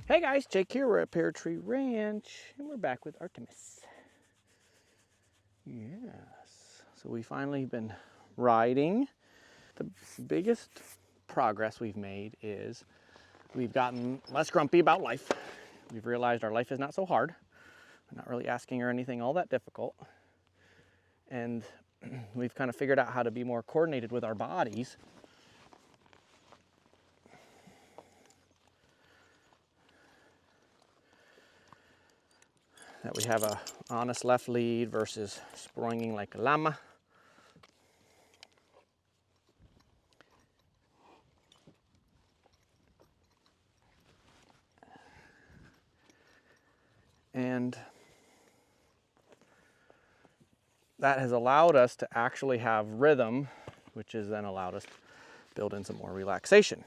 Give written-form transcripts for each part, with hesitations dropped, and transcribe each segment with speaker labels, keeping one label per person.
Speaker 1: Hey guys, Jake here. We're at Pear Tree Ranch and we're back with Artemis. Yes, so we finally been riding. The biggest progress we've made is we've gotten less grumpy about life. We've realized our life is not so hard. We're not really asking her anything all that difficult. And we've kind of figured out how to be more coordinated with our bodies. That we have a honest left lead versus springing like a llama. And that has allowed us to actually have rhythm, which has then allowed us to build in some more relaxation.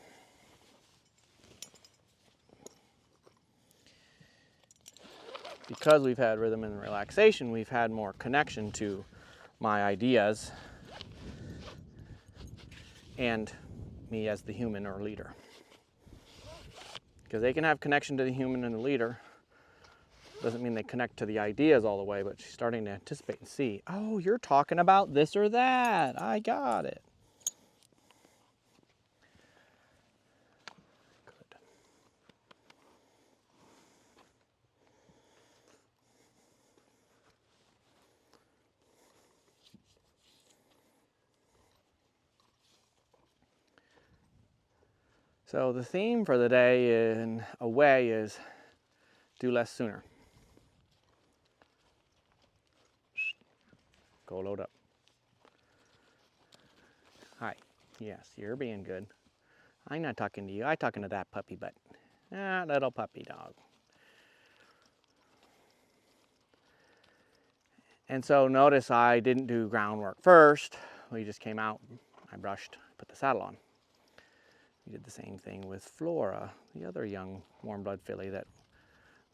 Speaker 1: Because we've had rhythm and relaxation, we've had more connection to my ideas and me as the human or leader. Because they can have connection to the human and the leader. Doesn't mean they connect to the ideas all the way, but she's starting to anticipate and see, oh, you're talking about this or that. I got it. Good. So the theme for the day in a way is do less sooner. Go load up. Hi. Yes, you're being good. I'm not talking to you. I'm talking to that puppy butt. Ah, little puppy dog. And so notice I didn't do groundwork first. We just came out, I brushed, put the saddle on. We did the same thing with Flora, the other young warm blood filly that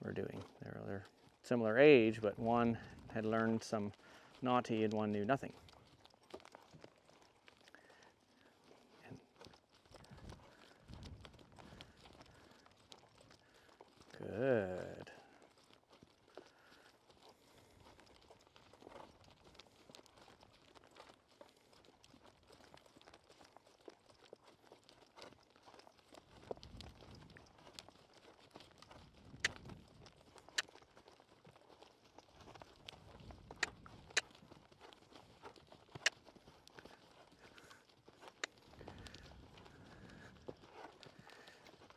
Speaker 1: we're doing. They're similar age, but one had learned some naughty and one knew nothing. Good.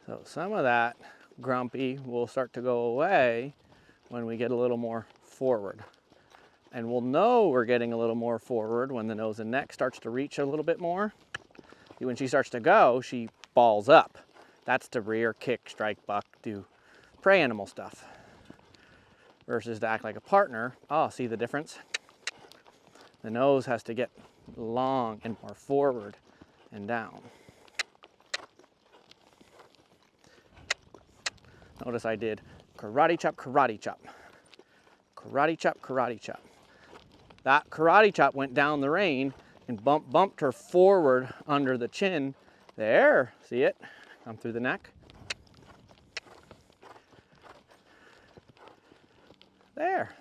Speaker 1: So some of that grumpy will start to go away when we get a little more forward. And we'll know we're getting a little more forward when the nose and neck starts to reach a little bit more. When she starts to go, she balls up. That's to rear, kick, strike, buck, do prey animal stuff. Versus to act like a partner. Oh, see the difference? The nose has to get long and more forward and down. Notice I did karate chop, karate chop. Karate chop, karate chop. That karate chop went down the rein and bumped her forward under the chin. There, see it? Come through the neck. There.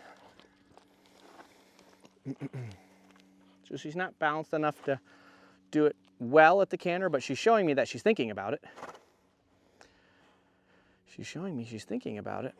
Speaker 1: So she's not balanced enough to do it well at the canter, but she's showing me that she's thinking about it. She's showing me she's thinking about it.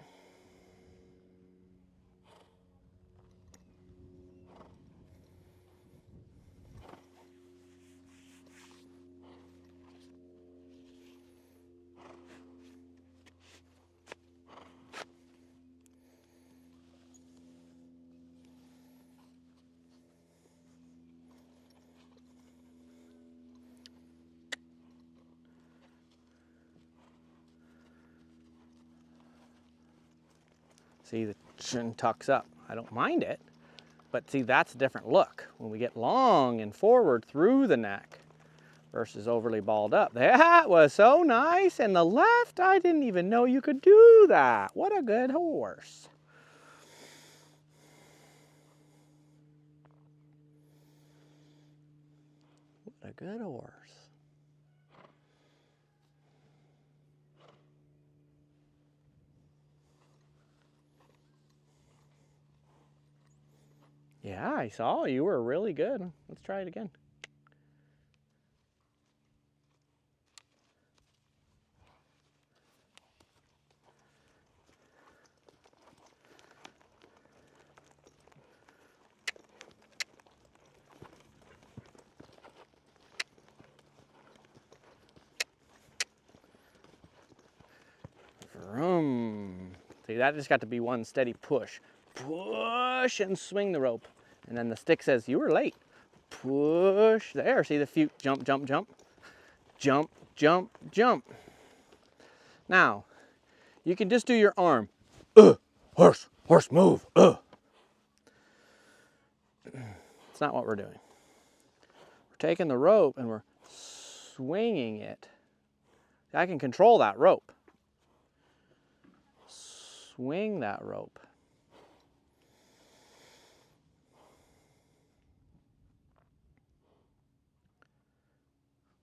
Speaker 1: See, the chin tucks up. I don't mind it, but see, that's a different look. When we get long and forward through the neck versus overly balled up. That was so nice. And the left, I didn't even know you could do that. What a good horse. What a good horse. Yeah, I saw you were really good. Let's try it again. Vroom. See, that just got to be one steady push. Push and swing the rope. And then the stick says, you were late. Push. There, see the few jump, jump, jump. Jump, jump, jump. Now, you can just do your arm. Horse, horse, move. It's not what we're doing. We're taking the rope and we're swinging it. I can control that rope. Swing that rope.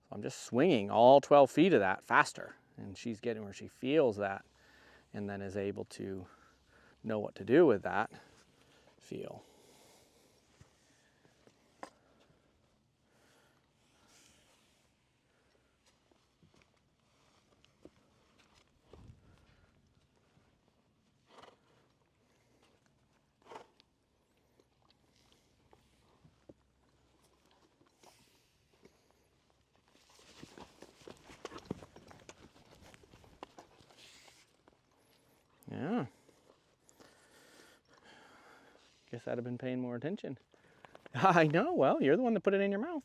Speaker 1: So I'm just swinging all 12 feet of that faster, and she's getting where she feels that and then is able to know what to do with that feel. Yeah. Guess I'd have been paying more attention. I know, well, you're the one that put it in your mouth.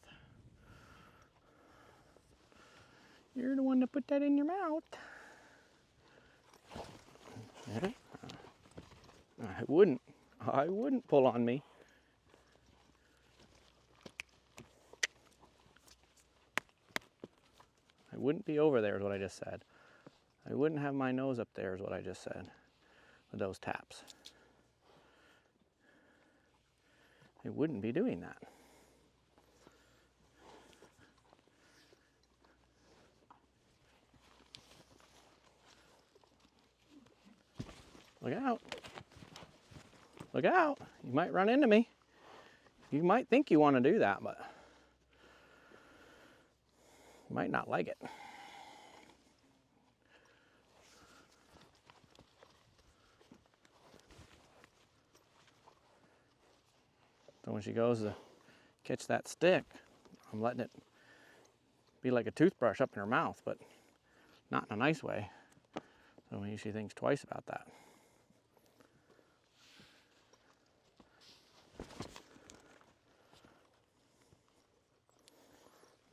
Speaker 1: You're the one that put that in your mouth. Yeah. I wouldn't pull on me. I wouldn't be over there is what I just said. I wouldn't have my nose up there is what I just said with those taps. I wouldn't be doing that. Look out. Look out. You might run into me. You might think you want to do that, but you might not like it. So when she goes to catch that stick, I'm letting it be like a toothbrush up in her mouth, but not in a nice way. So she thinks twice about that.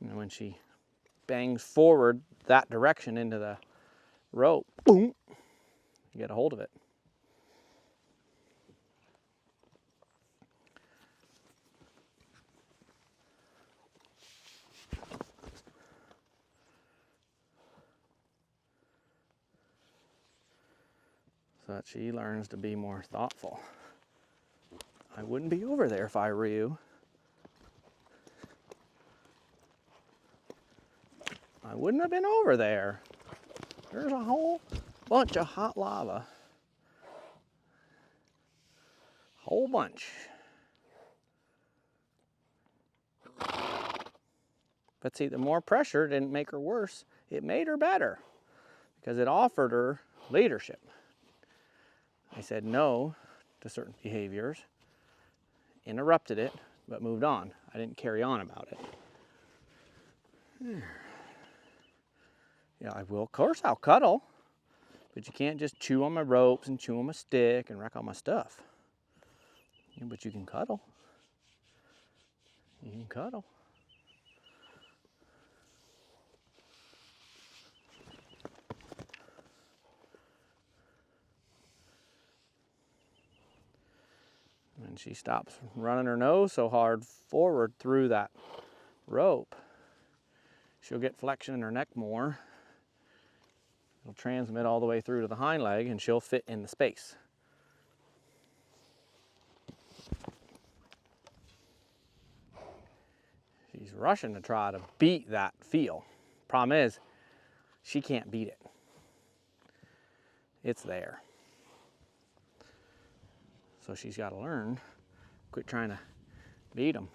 Speaker 1: And when she bangs forward that direction into the rope, boom, you get a hold of it. So that she learns to be more thoughtful. I wouldn't be over there if I were you. I wouldn't have been over there. There's a whole bunch of hot lava. Whole bunch. But see, the more pressure didn't make her worse. It made her better because it offered her leadership. I said no to certain behaviors, interrupted it, but moved on. I didn't carry on about it. Yeah, I will. Of course, I'll cuddle, but you can't just chew on my ropes and chew on my stick and wreck all my stuff. Yeah, but you can cuddle. You can cuddle. When she stops running her nose so hard forward through that rope, she'll get flexion in her neck more. It'll transmit all the way through to the hind leg and she'll fit in the space. She's rushing to try to beat that feel. Problem is, she can't beat it. It's there. So she's got to learn Quit trying to beat them.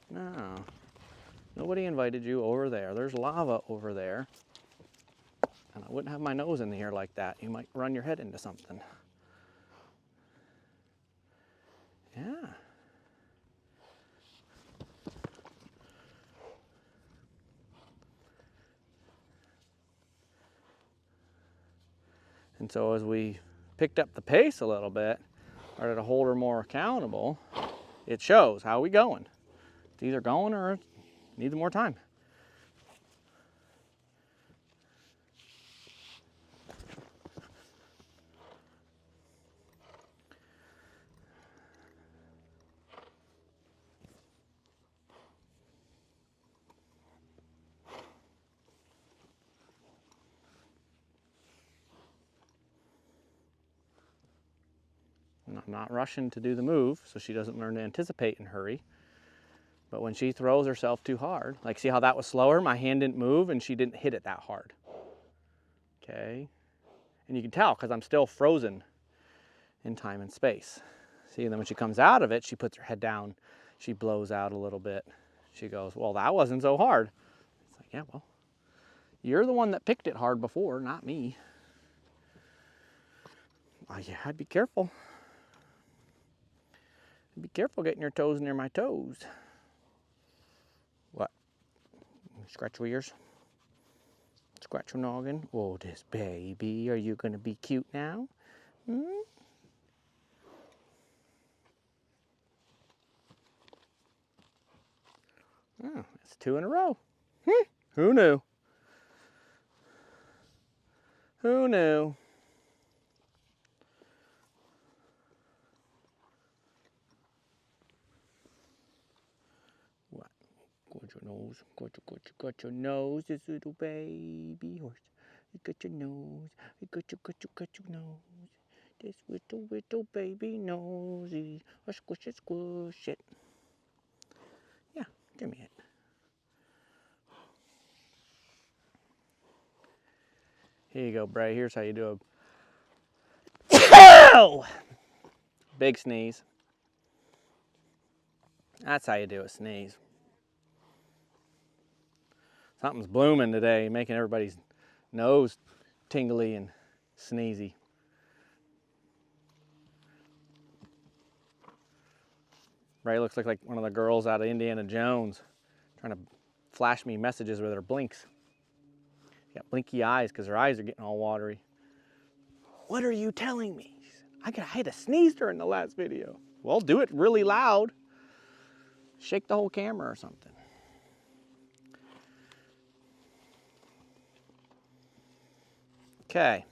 Speaker 1: No. Nobody invited you over there. There's lava over there. And I wouldn't have my nose in the air like that. You might run your head into something. Yeah. And so as we picked up the pace a little bit, started to hold her more accountable, it shows how we going. It's either going or it needs more time. I'm not rushing to do the move so she doesn't learn to anticipate and hurry. But when she throws herself too hard, like see how that was slower? My hand didn't move and she didn't hit it that hard. Okay. And you can tell because I'm still frozen in time and space. See, and then when she comes out of it, she puts her head down. She blows out a little bit. She goes, well, that wasn't so hard. It's like, yeah, well, you're the one that picked it hard before, not me. Oh, yeah, I'd be careful. Be careful getting your toes near my toes. What? Scratch your ears? Scratch your noggin? Oh, this baby, are you going to be cute now? Hmm? Oh, it's 2 in a row. Who knew? Who knew? What? Got your nose. Got your nose, this little baby horse. You got your nose. You got your nose. This little baby nosy. Squish it, squish it. Yeah, give me it. Here you go, Bray. Here's how you do a big sneeze. That's how you do a sneeze. Something's blooming today, making everybody's nose tingly and sneezy. Bray looks like one of the girls out of Indiana Jones, trying to flash me messages with her blinks. She got blinky eyes because her eyes are getting all watery. What are you telling me? I had a sneeze during the last video. Well, do it really loud. Shake the whole camera or something. Okay.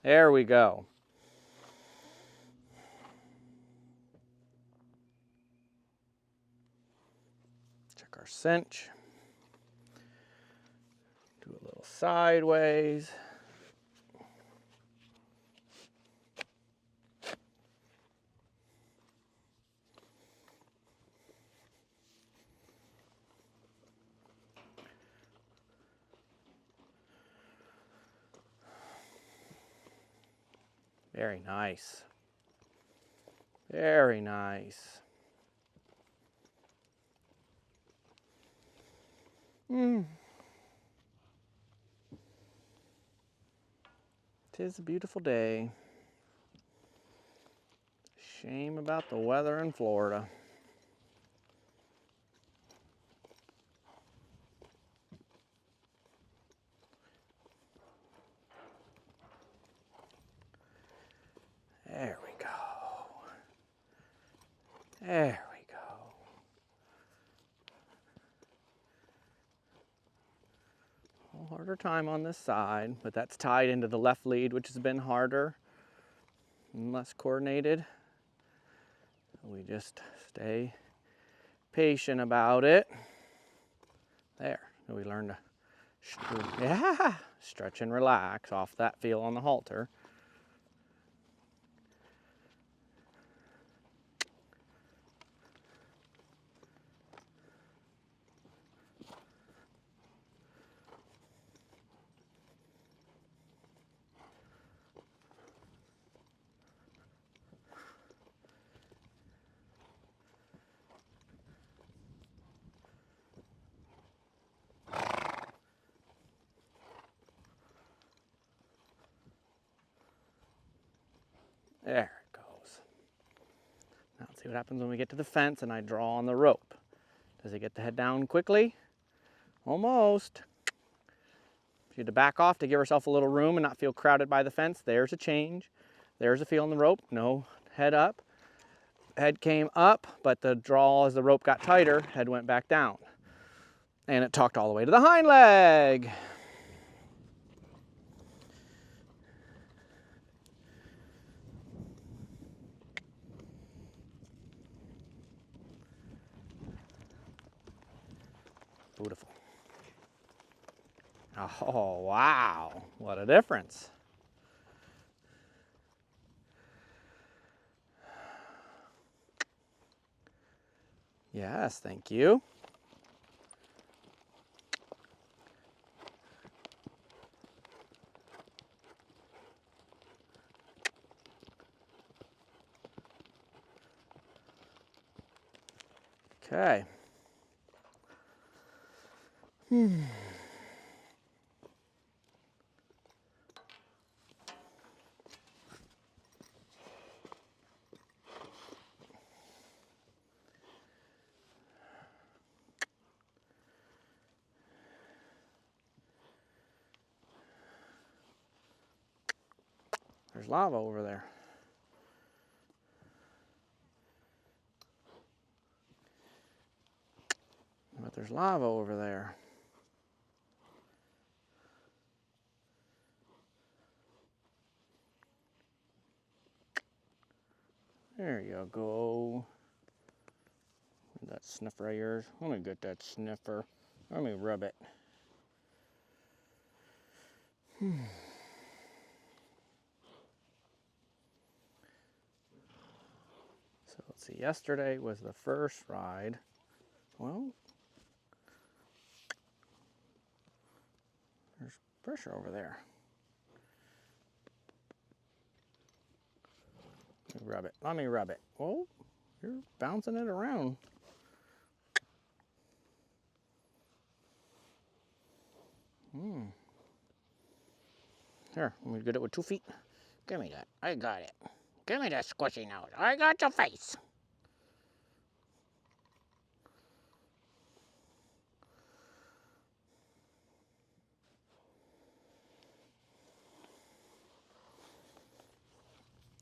Speaker 1: There we go. Check our cinch. Do a little sideways. Very nice. Very nice. Tis a beautiful day. Shame about the weather in Florida. There we go. There we go. A little harder time on this side, but that's tied into the left lead, which has been harder and less coordinated. We just stay patient about it. There, we learn to stretch and relax off that feel on the halter. See what happens when we get to the fence and I draw on the rope. Does it get the head down quickly? Almost. She had to back off to give herself a little room and not feel crowded by the fence. There's a change. There's a feel on the rope. No head up. Head came up, but the draw as the rope got tighter, head went back down. And it tucked all the way to the hind leg. Beautiful. Oh, wow. What a difference. Yes, thank you. Okay. There's lava over there. But there's lava over there. There you go. That sniffer of yours. Let me get that sniffer. Let me rub it. So let's see, yesterday was the first ride. Well, there's pressure over there. Let me rub it. Let me rub it. Whoa, you're bouncing it around. Here, let me get it with 2 feet. Give me that. I got it. Give me that squishy nose. I got your face.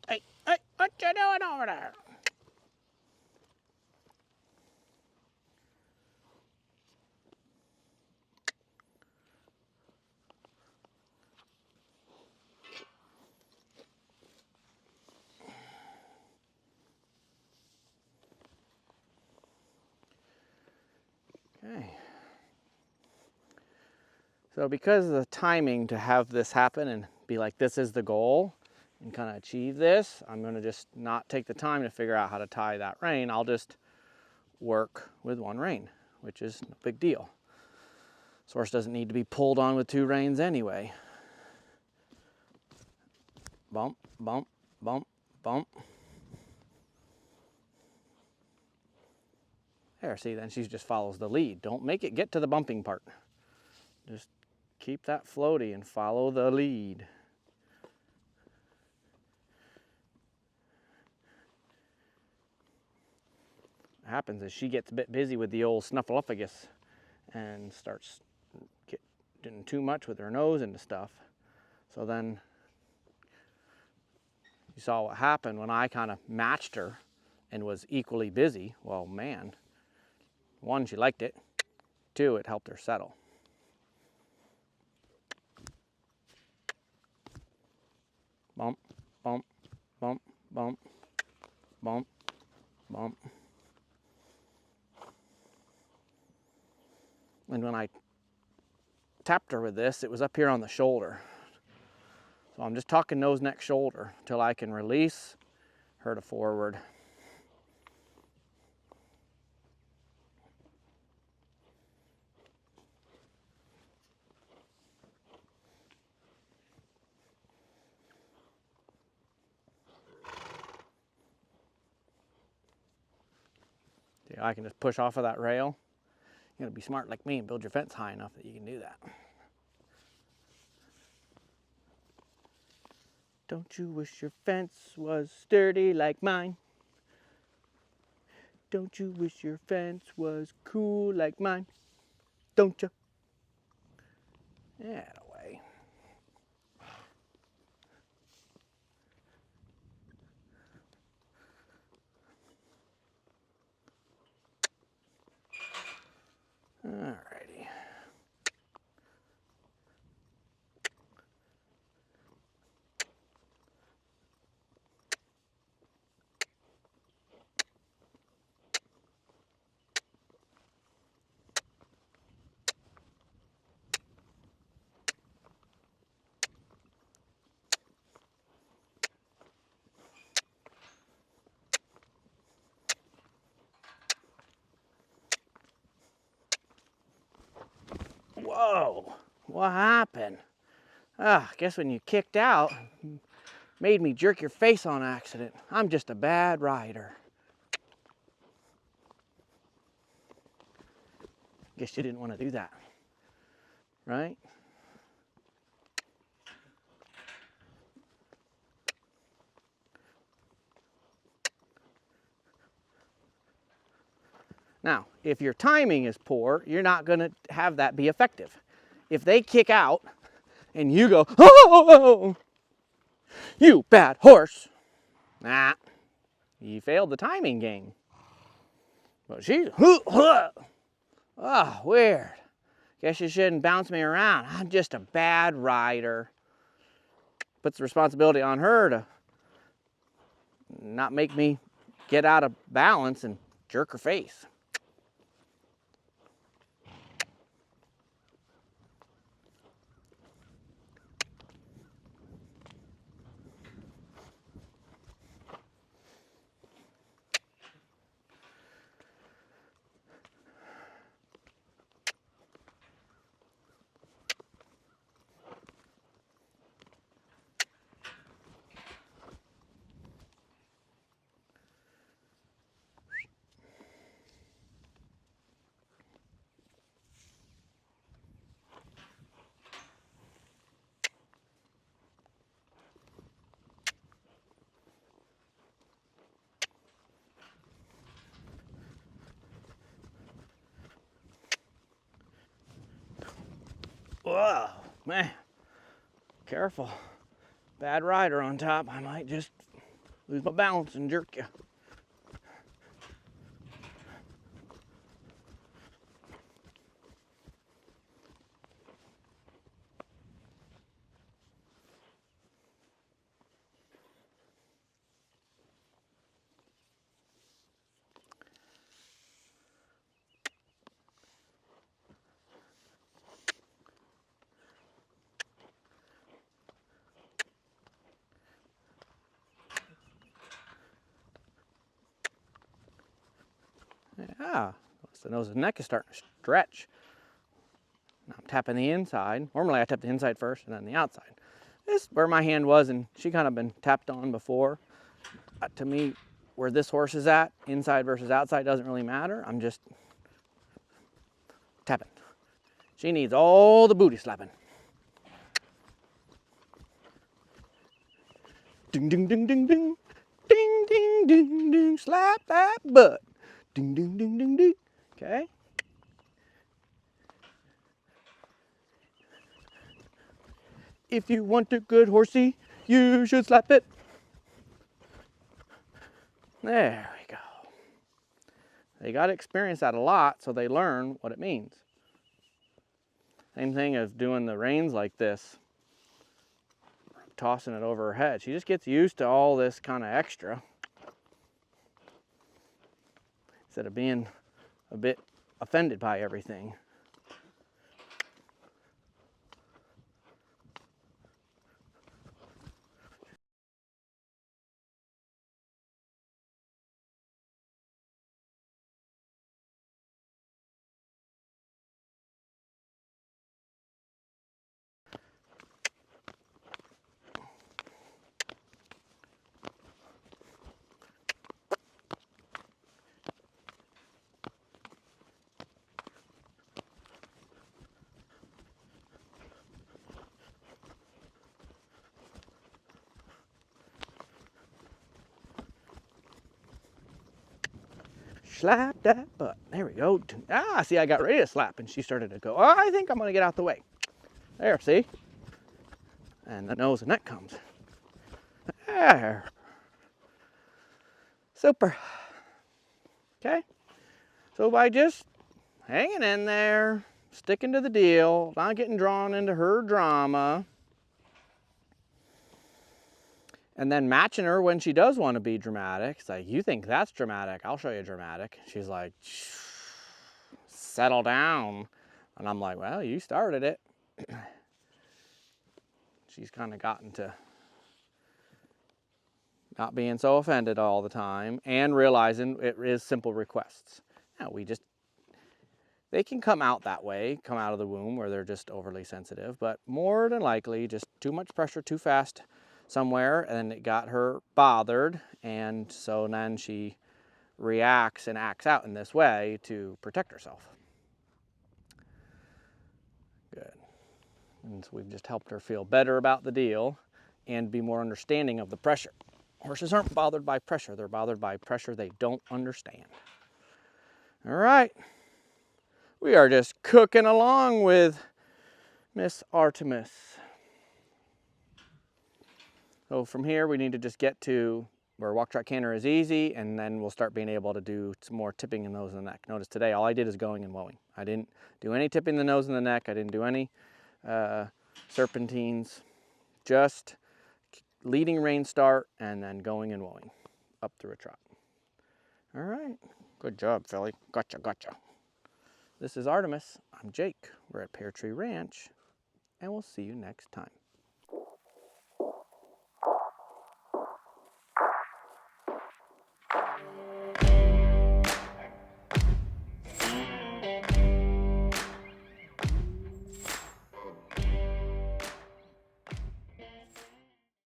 Speaker 1: Hey, hey, what you doing over there? Okay. So because of the timing to have this happen and be like, this is the goal, and kind of achieve this, I'm going to just not take the time to figure out how to tie that rein. I'll just work with one rein, which is no big deal. This horse doesn't need to be pulled on with 2 reins anyway. Bump, bump, bump, bump. There, see, then she just follows the lead. Don't make it get to the bumping part. Just keep that floaty and follow the lead. What happens is she gets a bit busy with the old snuffleupagus and starts getting too much with her nose into stuff. So then you saw what happened when I kind of matched her and was equally busy. Well, man, 1, she liked it. 2, it helped her settle. Bump, bump, bump, bump, bump, bump. And when I tapped her with this, it was up here on the shoulder. So I'm just talking nose, neck, shoulder until I can release her to forward. See, I can just push off of that rail. You gotta be smart like me and build your fence high enough that you can do that. Don't you wish your fence was sturdy like mine? Don't you wish your fence was cool like mine? Don't you? That away. Alrighty. Whoa, what happened? I guess when you kicked out, made me jerk your face on accident. I'm just a bad rider. Guess you didn't want to do that, right? Now, if your timing is poor, you're not going to have that be effective. If they kick out and you go, oh, you bad horse, nah, you failed the timing game. But she's, oh, weird. Guess you shouldn't bounce me around. I'm just a bad rider. Puts the responsibility on her to not make me get out of balance and jerk her face. Whoa, man, careful. Bad rider on top. I might just lose my balance and jerk you. Yeah, the nose and neck is starting to stretch. Now I'm tapping the inside. Normally I tap the inside first and then the outside. This is where my hand was, and she kind of been tapped on before. To me, where this horse is at, inside versus outside, doesn't really matter. I'm just tapping. She needs all the booty slapping. Ding, ding, ding, ding, ding. Ding, ding, ding, ding. Slap that butt. Ding, ding, ding, ding, ding. Okay. If you want a good horsey, you should slap it. There we go. They got to experience that a lot so they learn what it means. Same thing as doing the reins like this. Tossing it over her head. She just gets used to all this kind of extra. Instead of being a bit offended by everything. Slap that butt. There we go. Ah, see, I got ready to slap, and she started to go, oh, I think I'm going to get out the way. There, see? And the nose and neck comes. There. Super. Okay? So by just hanging in there, sticking to the deal, not getting drawn into her drama, and then matching her when she does want to be dramatic. It's like, you think that's dramatic? I'll show you dramatic. She's like, settle down. And I'm like, well, you started it. She's kind of gotten to not being so offended all the time and realizing it is simple requests. Now, they can come out that way, come out of the womb where they're just overly sensitive, but more than likely just too much pressure too fast somewhere, and it got her bothered, and so then she reacts and acts out in this way to protect herself. Good. And so we've just helped her feel better about the deal and be more understanding of the pressure. Horses aren't bothered by pressure. They're bothered by pressure they don't understand. All right. We are just cooking along with Miss Artemis. So from here, we need to just get to where walk, trot, canter is easy, and then we'll start being able to do some more tipping in the nose and the neck. Notice today, all I did is going and woeing. I didn't do any tipping the nose and the neck. I didn't do any serpentines. Just leading rein start and then going and woeing up through a trot. All right. Good job, Philly. Gotcha, gotcha. This is Artemis. I'm Jake. We're at Pear Tree Ranch, and we'll see you next time.